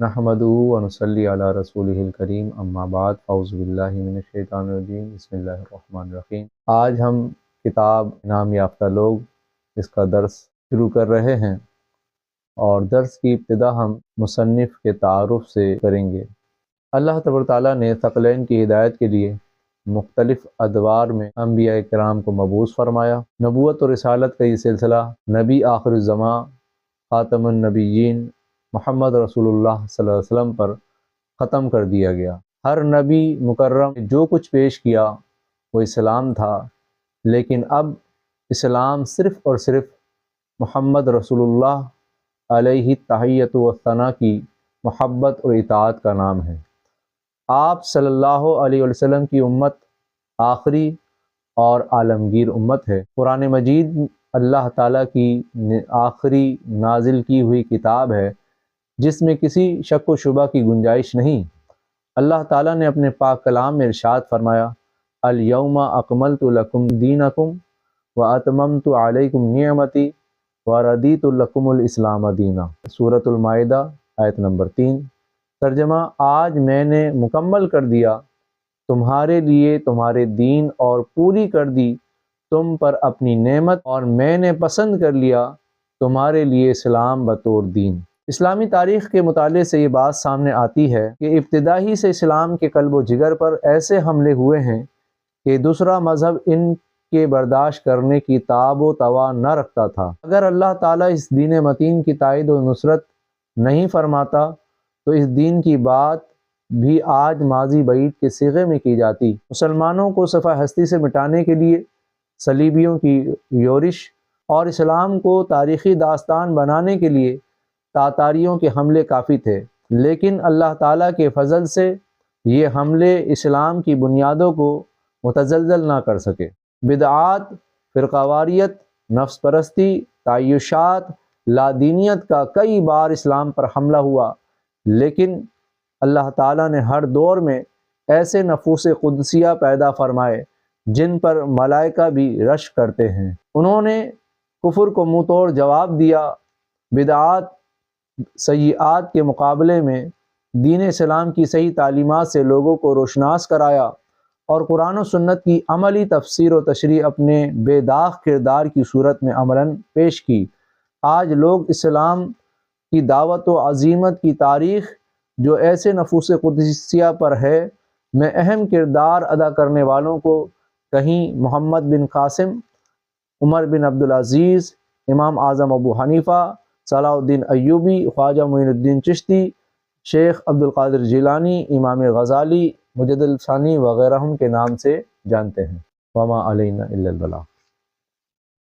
نحمدہ و نصلی علی رسولہ الکریم اما بعد اعوذ باللہ من الشیطان الرجیم بسم اللہ الرحمن الرحیم۔ آج ہم کتاب انعام یافتہ لوگ اس کا درس شروع کر رہے ہیں، اور درس کی ابتدا ہم مصنف کے تعارف سے کریں گے۔ اللہ تبارک تعالیٰ نے ثقلین کی ہدایت کے لیے مختلف ادوار میں انبیاء کرام کو مبعوث فرمایا۔ نبوت اور رسالت کا یہ سلسلہ نبی آخر الزماں خاتم النبیین محمد رسول اللہ صلی اللہ علیہ وسلم پر ختم کر دیا گیا۔ ہر نبی مکرم نے جو کچھ پیش کیا وہ اسلام تھا، لیکن اب اسلام صرف اور صرف محمد رسول اللہ علیہ تحیۃ و ثنا کی محبت اور اطاعت کا نام ہے۔ آپ صلی اللہ علیہ وسلم کی امت آخری اور عالمگیر امت ہے۔ قرآن مجید اللہ تعالیٰ کی آخری نازل کی ہوئی کتاب ہے جس میں کسی شک و شبہ کی گنجائش نہیں۔ اللہ تعالیٰ نے اپنے پاک کلام میں ارشاد فرمایا، الیوم اکملت لکم دینکم واتممت علیکم نعمتی وردیت لکم الاسلام دینا۔ سورۃ المائدہ آیت نمبر 3۔ ترجمہ، آج میں نے مکمل کر دیا تمہارے لیے تمہارے دین اور پوری کر دی تم پر اپنی نعمت، اور میں نے پسند کر لیا تمہارے لیے اسلام بطور دین۔ اسلامی تاریخ کے مطالعے سے یہ بات سامنے آتی ہے کہ ابتدا ہی سے اسلام کے قلب و جگر پر ایسے حملے ہوئے ہیں کہ دوسرا مذہب ان کے برداشت کرنے کی تاب و توا نہ رکھتا تھا۔ اگر اللہ تعالیٰ اس دین متین کی تائید و نصرت نہیں فرماتا تو اس دین کی بات بھی آج ماضی بعید کے صیغے میں کی جاتی۔ مسلمانوں کو صفحہ ہستی سے مٹانے کے لیے صلیبیوں کی یورش اور اسلام کو تاریخی داستان بنانے کے لیے تاتاریوں کے حملے کافی تھے، لیکن اللہ تعالیٰ کے فضل سے یہ حملے اسلام کی بنیادوں کو متزلزل نہ کر سکے۔ بدعات، فرقہ واریت، نفس پرستی، تعیشات، لادینیت کا کئی بار اسلام پر حملہ ہوا، لیکن اللہ تعالیٰ نے ہر دور میں ایسے نفوس قدسیہ پیدا فرمائے جن پر ملائکہ بھی رشک کرتے ہیں۔ انہوں نے کفر کو منہ توڑ جواب دیا، بدعات سیئات کے مقابلے میں دین اسلام کی صحیح تعلیمات سے لوگوں کو روشناس کرایا، اور قرآن و سنت کی عملی تفسیر و تشریح اپنے بے داغ کردار کی صورت میں عملاً پیش کی۔ آج لوگ اسلام کی دعوت و عظیمت کی تاریخ جو ایسے نفوس قدسیہ پر ہے میں اہم کردار ادا کرنے والوں کو کہیں محمد بن قاسم، عمر بن عبدالعزیز، امام اعظم ابو حنیفہ، صلاح الدین ایوبی، خواجہ معین الدین چشتی، شیخ عبدالقادر جیلانی، امام غزالی، مجدد الثانی وغیرہ کے نام سے جانتے ہیں۔ وما علینا الا البلاغ۔